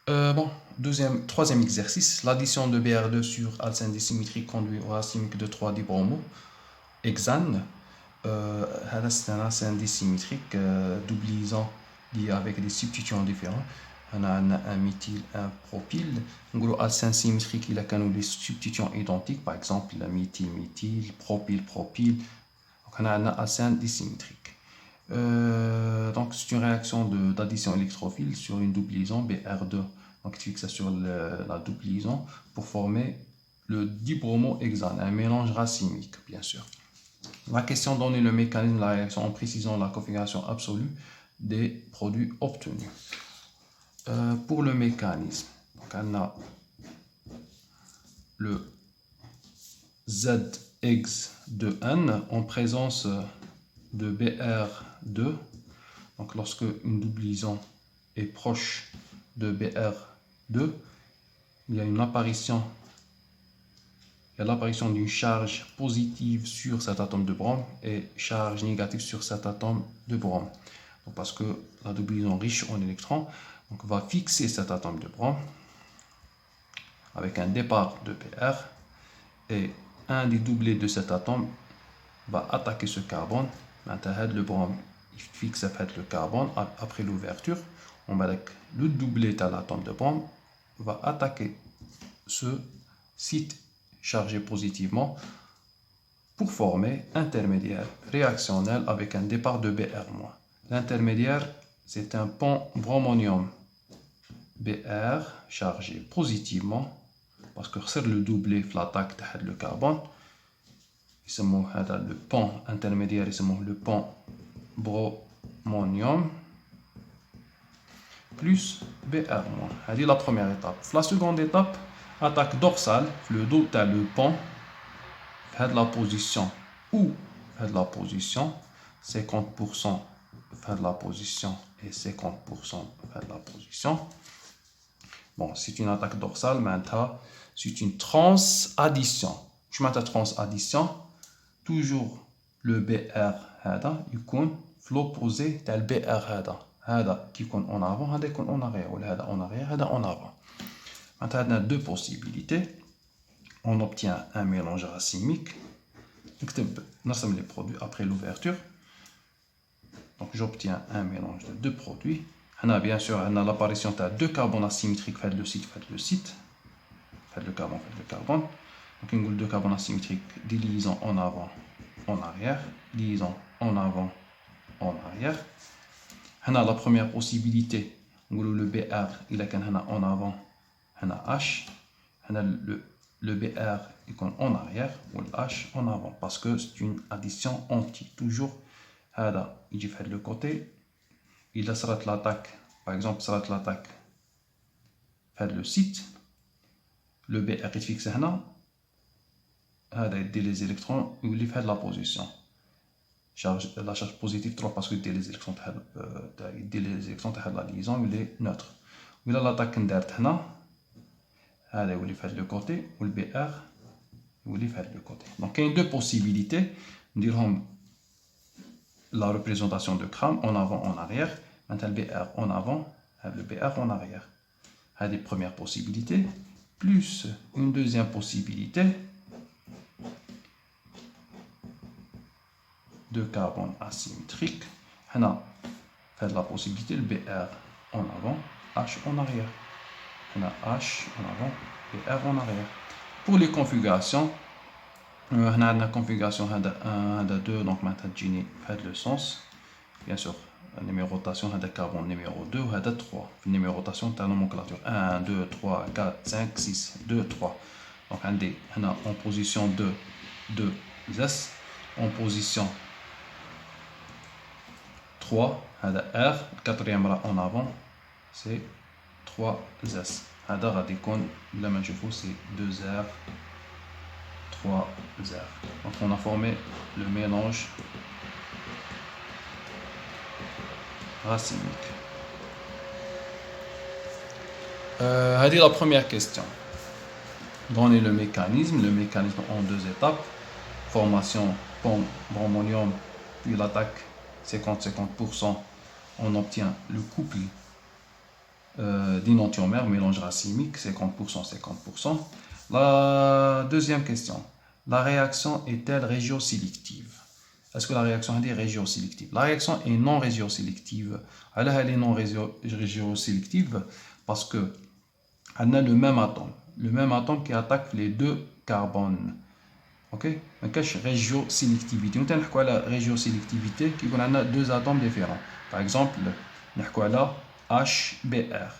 Troisième exercice, l'addition de Br2 sur alcène dissymétrique conduit au racemique de 3 dibromo hexane. C'est un alcène dissymétrique double liaison lié avec des substituants différents. On a un méthyle, un propyle. En gros, alcène symétrique, il a des substituants identiques, par exemple méthyle, propyle. Donc, on a un alcène dissymétrique. Donc, c'est une réaction d'addition électrophile sur une double liaison Br2. Donc, tu fixes ça sur la double liaison pour former le dibromohexane, un mélange racemique, bien sûr. La question donne le mécanisme de la réaction en précisant la configuration absolue des produits obtenus. Pour le mécanisme, donc on a le Zx de N en présence de Br2. Donc lorsque une double liaison est proche de Br2, il y a l'apparition d'une charge positive sur cet atome de brome et charge négative sur cet atome de brome. Donc parce que la double liaison riche en électrons donc va fixer cet atome de brome avec un départ de Br et un des doublés de cet atome va attaquer ce carbone. Le brome il fixe le carbone après l'ouverture. Le doublé de l'atome de brome va attaquer ce site chargé positivement pour former intermédiaire réactionnel avec un départ de Br-. L'intermédiaire, c'est un pont bromonium Br chargé positivement parce que c'est le doublé l'attaque le carbone. Le pont intermédiaire, le pont bromonium plus Br-. C'est la première étape. La seconde étape, attaque dorsale, le dos de le pont, fait de la position ou fait de la position, 50% fait de la position et 50% fait de la position. Bon, c'est une attaque dorsale, maintenant, c'est une transaddition. Je mets la transaddition, toujours le BR, il compte l'opposé de BR. هذا qui compte en avant, هذا يكون en arrière, ou هذا en arrière, هذا en avant. Maintenant, on a deux possibilités. On obtient un mélange racemique. Nous sommes les produits après l'ouverture. Donc, j'obtiens un mélange de deux produits. On a bien sûr l'apparition de deux carbones asymétriques. Faites le site. Faites le carbone. Donc, une goutte de carbone asymétrique, des liaisons en avant, en arrière. Liaison en avant, en arrière. On a la première possibilité. Le BR, il est en avant. On a H. On a le BR en arrière ou le H en avant parce que c'est une addition anti. Toujours, il fait le côté. Il sera l'attaque. Par exemple, sera l'attaque. Fait le site. Le BR est fixé là. Il dit les électrons. Il fait la position. La charge positive 3 parce que les électrons de la liaison il est neutre. Il a l'attaque là. Il fait le côté ou le BR il fait le côté. Donc il y a deux possibilités. Nous dirons la représentation de Cram en avant en arrière. Maintenant le BR en avant, le BR en arrière. C'est la première possibilité. Plus une deuxième possibilité de carbone asymétrique. On a fait la possibilité le BR en avant, H en arrière. On a H en avant et R en arrière. Pour les configurations, on a la configuration 1, 2, donc maintenant Gini fait le sens. Bien sûr, la numérotation de carbone numéro 2 ou 3. La numérotation de la nomenclature 1, 2, 3, 4, 5, 6, 2, 3. Donc on a en position 2, 2, S. En position 3, R, le quatrième en avant, c'est 3S. هذا غادي يكون لما نشوفو c'est 2R 3R. Donc on a formé le mélange racemique. هذه la première question. Donner le mécanisme en deux étapes. Formation bromonium puis l'attaque 50-50%. On obtient le couple d'inantiomère, mélange racimique, 50%, 50%. La deuxième question, la réaction est-elle régiosélective? Est-ce que la réaction est régiosélective? La réaction est non régiosélective. Elle est non régiosélective parce que elle a le même atome qui attaque les deux carbones. Ok? ما كاش régioselectivité. Nous نحكوا على régioselectivité qui يكون عندنا deux atomes différents. Par exemple, نحكوا على HBr.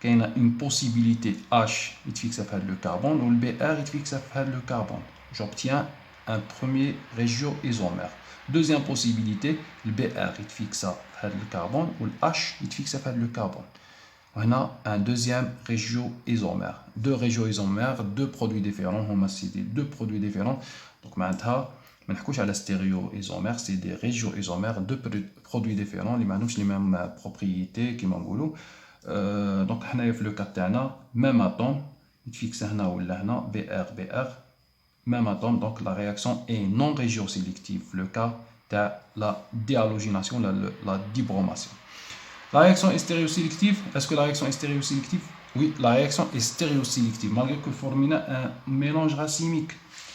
Il y a une possibilité H il fixe à le carbone ou le Br il fixe à le carbone. J'obtiens un premier régioisomère. Deuxième possibilité, le Br il fixe à le carbone ou le H il fixe à le carbone. On a un deuxième régioisomère. Deux régioisomères, deux produits différents. On a cité deux produits différents. Donc maintenant, on a la stéréoisomère, c'est des régioisomères, deux produits différents. Les mêmes propriétés qui m'ont donc on a le cas même atome, il fixe هنا ولا هنا BR, même atome, donc la réaction est non régiosélective. Le cas de la déhalogénation, la dibromation. La réaction est stéréosélective. Est-ce que la réaction est stéréosélective? Oui, la réaction est stéréosélective, malgré que formule un mélange racimique.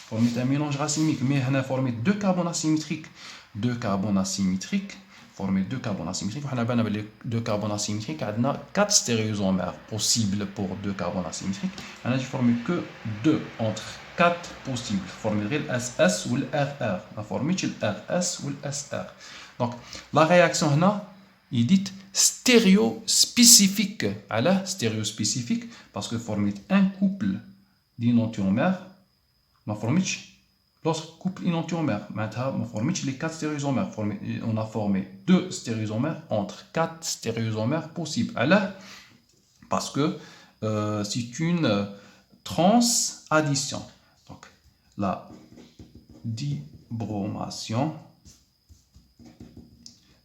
Formule un mélange racimique, mais on a formé deux carbones asymétriques. Deux carbones asymétriques. Former deux carbones asymétriques. On a bien deux carbones asymétriques. On a 4 stéréoisomères possibles pour deux carbones asymétriques. On a formé que 2 entre 4 possibles. Former le SS ou le RR. On a formé le RS ou le SR. Donc, la réaction là, il dit stéréospécifique. Alors, stéréospécifique parce que former un couple d'inantiomères, on a formé l'autre couple inantiomère. Maintenant, on a formé les 4 stéréoisomères. On a formé 2 stéréoisomères entre 4 stéréoisomères possibles. Alors, parce que c'est une transaddition. Donc, la dibromation,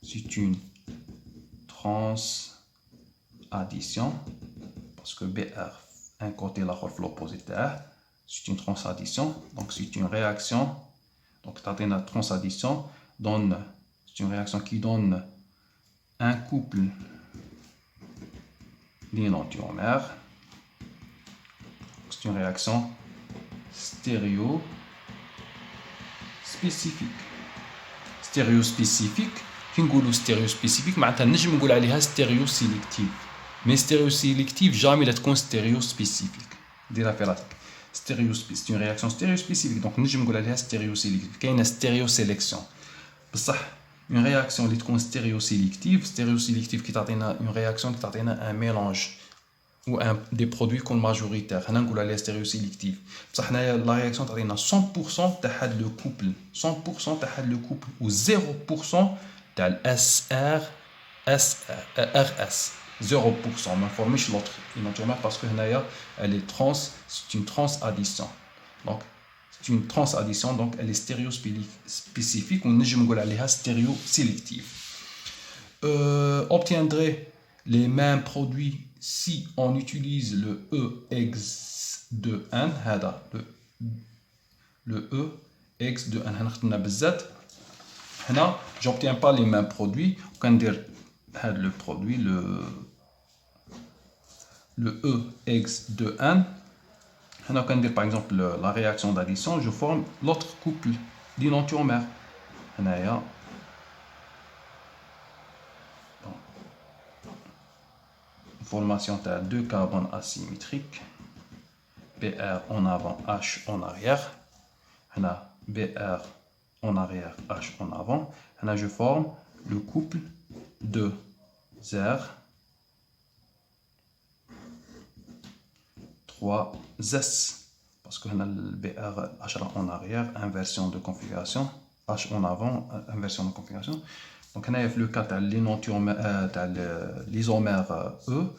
c'est une transaddition parce que BR, un côté la l'oppositaire. C'est une transaddition, donc c'est une réaction. Donc, la transaddition c'est une réaction qui donne un couple d'inantiomères. C'est une réaction stéréospécifique. Stéréospécifique, qui nous stéréospécifique, mais on ne peut pas stéréosélective. Mais stéréosélective, jamais elle est stéréospécifique. C'est une réaction stéréospécifique, donc nous avons dit stéréosélective. Il y a une stéréosélection. Une réaction qui est stéréosélective qui est une réaction qui est un mélange ou des produits qu'on majoritaires. On a dit stéréosélective. La réaction est 100% de le couple, 100% de le couple ou 0% de SR, RS. 0%, mais formé l'autre inantiomère parce que elle est c'est une transaddition. Donc, c'est une transaddition, donc elle est stéréospécifique, ou nous avons stéréosélective. Obtiendrait les mêmes produits si on utilise le EX2N, le EX2N, j'obtiens pas les mêmes produits, on peut dire le produit, le EX2N. On peut dire par exemple la réaction d'addition, je forme l'autre couple d'inantiomères. Formation de deux carbones asymétriques, BR en avant, H en arrière. On a BR en arrière, H en avant. Là, je forme le couple de R 3S parce que on a le BR H en arrière, inversion de configuration, H en avant, inversion de configuration. Donc on a le cas de l'isomère E.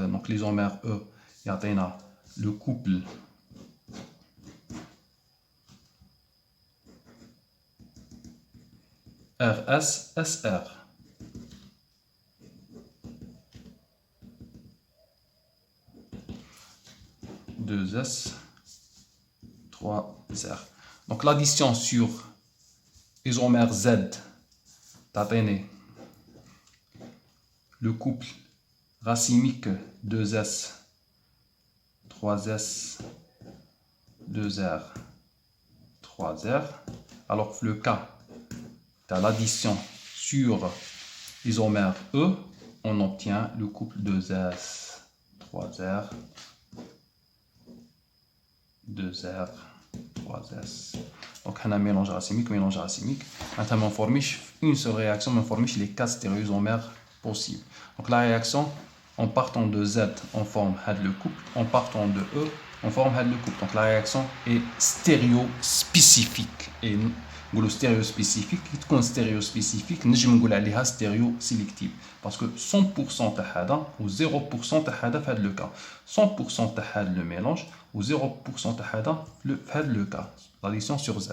Donc l'isomère E, il y a le couple RS-SR. 2S, 3R. Donc l'addition sur isomère Z, t'as le couple racimique 2S, 3S, 2R, 3R. Alors que le cas de l'addition sur l'isomère E, on obtient le couple 2S, 3R, 2R, 3S. Donc, on a un mélange racimique. Maintenant, on forme une seule réaction, mais on forme les 4 stéréoisomères possibles. Donc, la réaction, en partant de Z, on forme le couple. En partant de E, on forme le couple. Donc, la réaction est stéréospécifique. Et nous, stéréospécifique, qui est stéréospécifique, nous avons stéréosélective. Parce que 100% de ou 0% de le cas. 100% de le mélange ou 0% de le cas. L'addition sur Z.